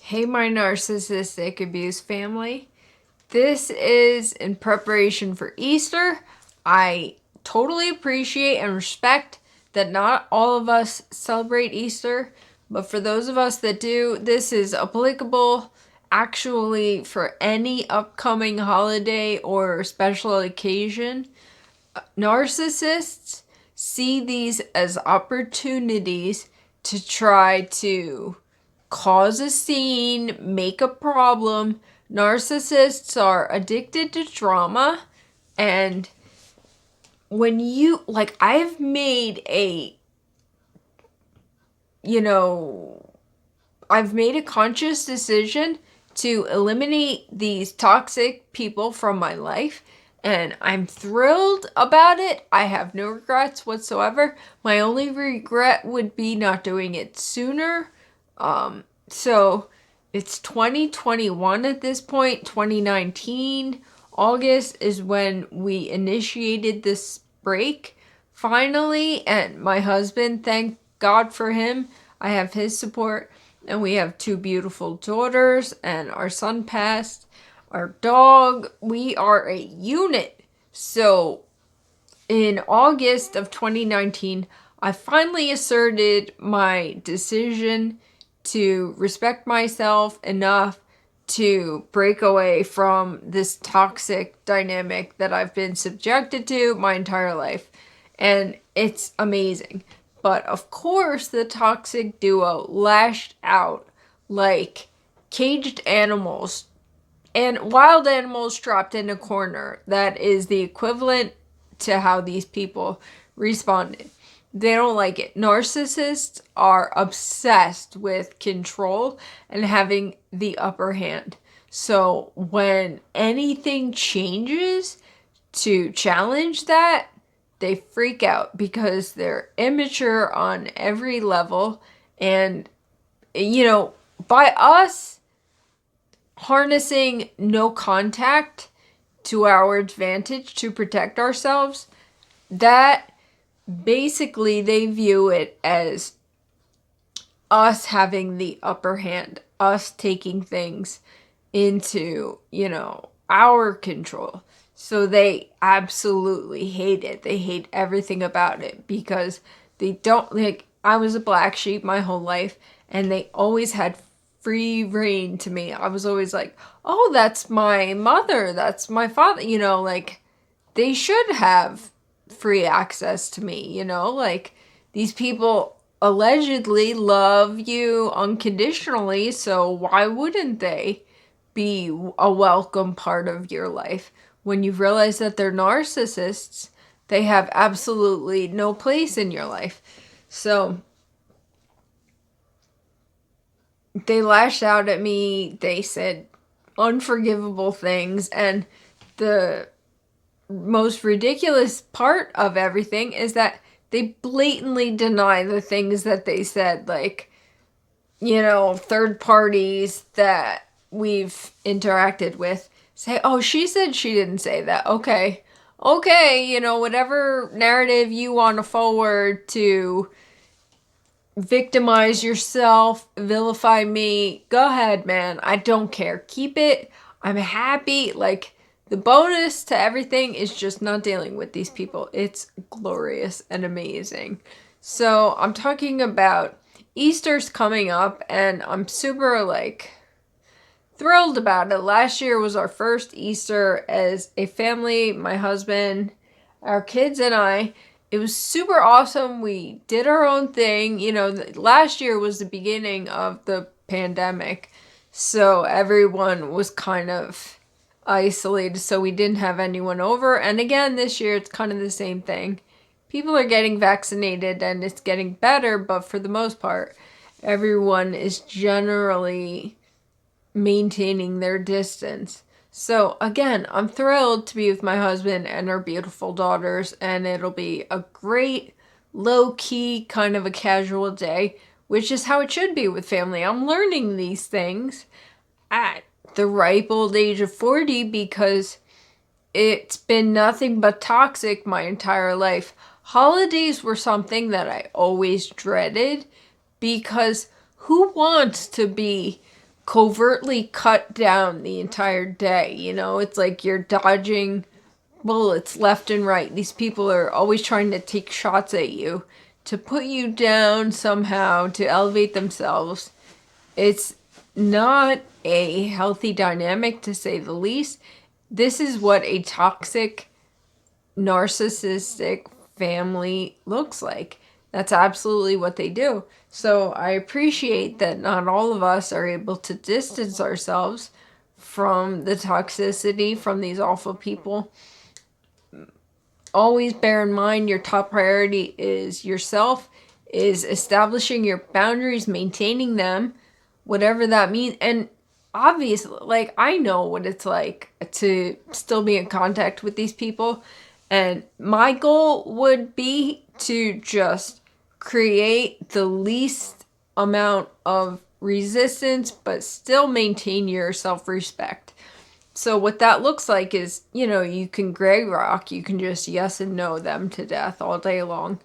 Hey, my narcissistic abuse family. This is in preparation for Easter. I totally appreciate and respect that not all of us celebrate Easter, but for those of us that do, this is applicable actually for any upcoming holiday or special occasion. Narcissists see these as opportunities to try to cause a scene, make a problem. Narcissists are addicted to drama, and when I've made I've made a conscious decision to eliminate these toxic people from my life, and I'm thrilled about it. I have no regrets whatsoever. My only regret would be not doing it sooner. So it's 2021 at this point. 2019 August is when we initiated this break finally, and my husband, thank God for him, I have his support, and we have two beautiful daughters, and our son passed, our dog. We are a unit. So in August of 2019, I finally asserted my decision to respect myself enough to break away from this toxic dynamic that I've been subjected to my entire life. And it's amazing. But of course, the toxic duo lashed out like caged animals and wild animals trapped in a corner. That is the equivalent to how these people responded. They don't like it. Narcissists are obsessed with control and having the upper hand. So when anything changes to challenge that, they freak out because they're immature on every level. And, by us harnessing no contact to our advantage to protect ourselves, that basically they view it as us having the upper hand, us taking things into, our control. So they absolutely hate it. They hate everything about it because they don't like. I was a black sheep my whole life, and they always had free reign to me. I was always like, oh, that's my mother, that's my father, they should have free access to me, these people allegedly love you unconditionally, so why wouldn't they be a welcome part of your life? When you realize that they're narcissists, they have absolutely no place in your life. So they lashed out at me. They said unforgivable things. And the most ridiculous part of everything is that they blatantly deny the things that they said. Like, third parties that we've interacted with say, oh, she said she didn't say that. Okay, whatever narrative you want to forward to victimize yourself, vilify me, go ahead, man. I don't care. Keep it. I'm happy. Like, the bonus to everything is just not dealing with these people. It's glorious and amazing. So I'm talking about Easter's coming up, and I'm super thrilled about it. Last year was our first Easter as a family, my husband, our kids, and I. It was super awesome. We did our own thing. Last year was the beginning of the pandemic, so everyone was kind of isolated, so we didn't have anyone over. And again, this year it's kind of the same thing. People are getting vaccinated and it's getting better, but for the most part, everyone is generally maintaining their distance. So again, I'm thrilled to be with my husband and our beautiful daughters, and it'll be a great low-key kind of a casual day, which is how it should be with family. I'm learning these things at the ripe old age of 40 because it's been nothing but toxic my entire life. Holidays were something that I always dreaded because who wants to be covertly cut down the entire day. You know, it's like you're dodging bullets left and right. These people are always trying to take shots at you to put you down somehow, to elevate themselves. It's not a healthy dynamic, to say the least. This is what a toxic, narcissistic family looks like. That's absolutely what they do. So I appreciate that not all of us are able to distance ourselves from the toxicity, from these awful people. Always bear in mind your top priority is yourself, is establishing your boundaries, maintaining them, whatever that means. And obviously, like, I know what it's like to still be in contact with these people. And my goal would be to just create the least amount of resistance, but still maintain your self-respect. So what that looks like is, you know, you can gray rock, you can just yes and no them to death all day long.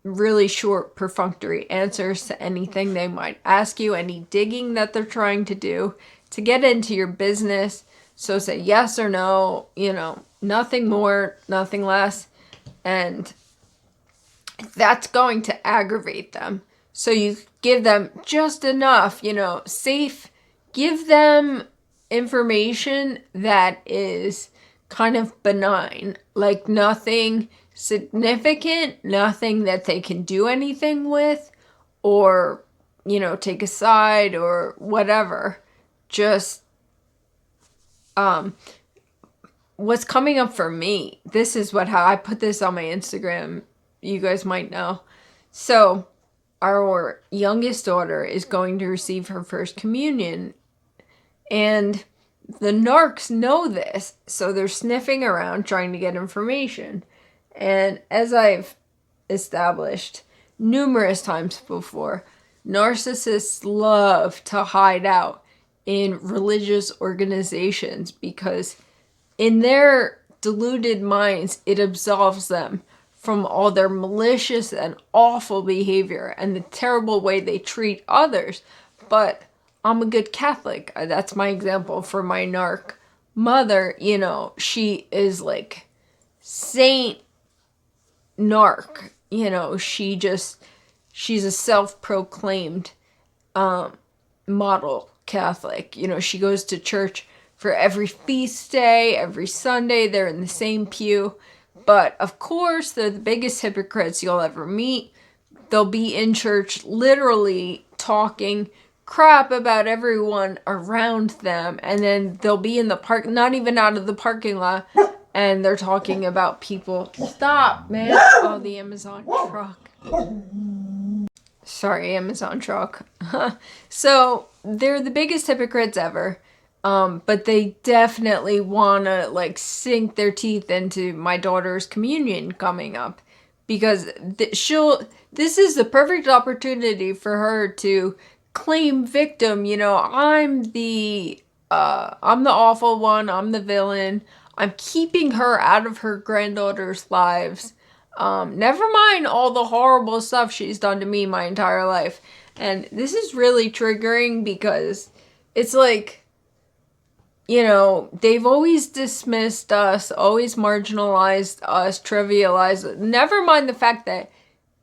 Really short, perfunctory answers to anything they might ask you, any digging that they're trying to do to get into your business. So say yes or no, you know, nothing more, nothing less. And that's going to aggravate them. So you give them just enough, you know, safe, give them information that is kind of benign, like nothing significant, nothing that they can do anything with, or, you know, take a side or whatever. Just, what's coming up for me, this is how I put this on my Instagram, you guys might know. So our youngest daughter is going to receive her first communion, and the narcs know this, so they're sniffing around trying to get information. And as I've established numerous times before, narcissists love to hide out in religious organizations because in their deluded minds, it absolves them from all their malicious and awful behavior and the terrible way they treat others. But I'm a good Catholic. That's my example for my narc mother. You know, she is like Saint narc. You know, she's a self-proclaimed model Catholic. You know, she goes to church for every feast day, every Sunday. They're in the same pew. But of course, they're the biggest hypocrites you'll ever meet. They'll be in church literally talking crap about everyone around them, and then they'll be in the park, not even out of the parking lot, and they're talking about people. Stop, man. Oh, the Amazon truck. Sorry, Amazon truck. So they're the biggest hypocrites ever. But they definitely want to like sink their teeth into my daughter's communion coming up, because this is the perfect opportunity for her to claim victim. You know, I'm the awful one. I'm the villain. I'm keeping her out of her granddaughter's lives. Never mind all the horrible stuff she's done to me my entire life. And this is really triggering because it's like, you know, they've always dismissed us, always marginalized us, trivialized. Never mind the fact that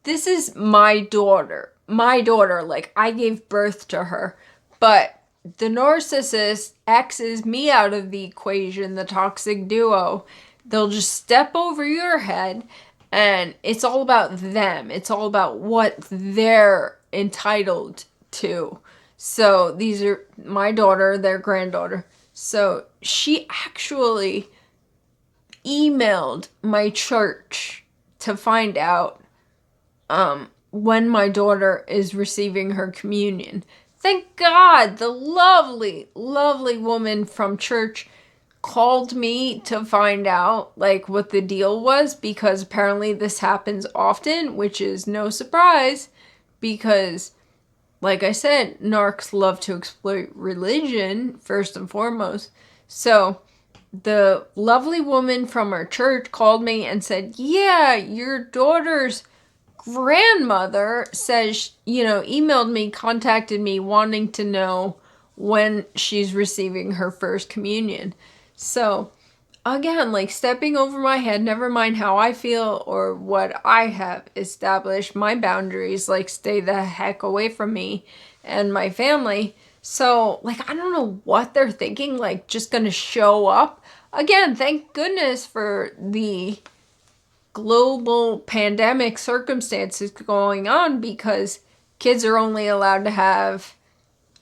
this is my daughter. My daughter, like, I gave birth to her. But the narcissist X's me out of the equation, the toxic duo. They'll just step over your head, and it's all about them. It's all about what they're entitled to. So these are my daughter, their granddaughter. So she actually emailed my church to find out when my daughter is receiving her communion. Thank God the lovely, lovely woman from church called me to find out like what the deal was, because apparently this happens often, which is no surprise because, like I said, narcs love to exploit religion, first and foremost. So the lovely woman from our church called me and said, yeah, your daughter's grandmother says, emailed me, contacted me, wanting to know when she's receiving her first communion. So, again, like stepping over my head, never mind how I feel or what I have established, my boundaries, like stay the heck away from me and my family. So, like, I don't know what they're thinking, like just gonna show up. Again, thank goodness for the global pandemic circumstances going on, because kids are only allowed to have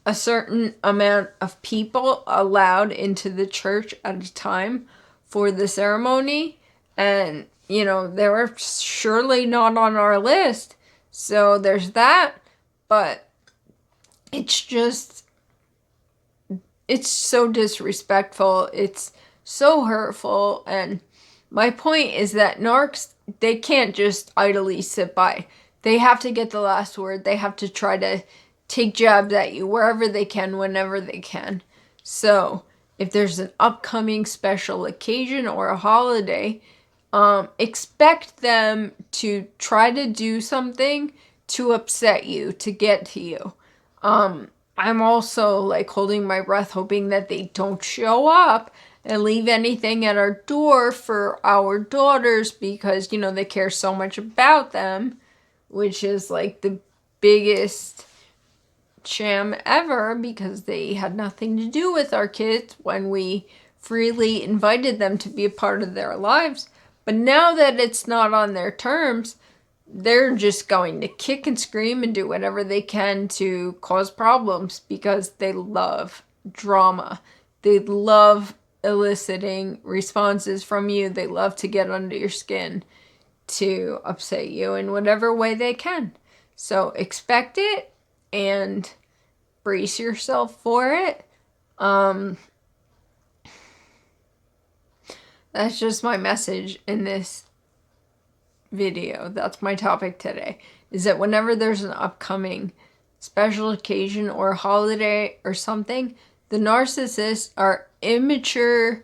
a certain amount of people allowed into the church at a time for the ceremony. And, they were surely not on our list. So there's that. But it's so disrespectful. It's so hurtful. And my point is that narcs, they can't just idly sit by. They have to get the last word. They have to try to take jabs at you wherever they can, whenever they can. So, if there's an upcoming special occasion or a holiday, expect them to try to do something to upset you, to get to you. I'm also like holding my breath, hoping that they don't show up and leave anything at our door for our daughters, because, they care so much about them, which is like the biggest sham ever, because they had nothing to do with our kids when we freely invited them to be a part of their lives. But now that it's not on their terms, they're just going to kick and scream and do whatever they can to cause problems, because they love drama. They love eliciting responses from you. They love to get under your skin to upset you in whatever way they can. So expect it and brace yourself for it. That's just my message in this video. That's my topic today, is that whenever there's an upcoming special occasion or holiday or something, the narcissists are immature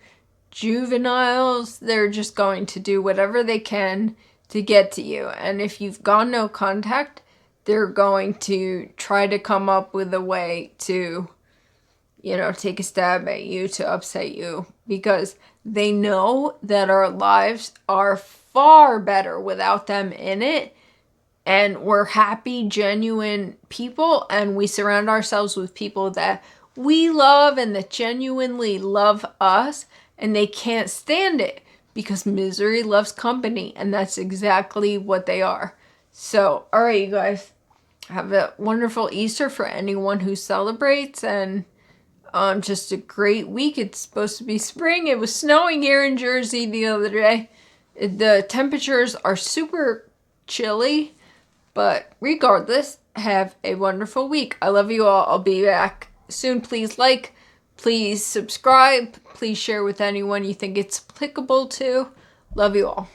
juveniles. They're just going to do whatever they can to get to you. And if you've gone no contact, they're going to try to come up with a way to, take a stab at you, to upset you, because they know that our lives are far better without them in it. And we're happy, genuine people, and we surround ourselves with people that we love and that genuinely love us, and they can't stand it because misery loves company, and that's exactly what they are. So, all right, you guys, have a wonderful Easter for anyone who celebrates, and just a great week. It's supposed to be spring. It was snowing here in Jersey the other day. The temperatures are super chilly, but regardless, have a wonderful week. I love you all. I'll be back soon. Please like, please subscribe, please share with anyone you think it's applicable to. Love you all.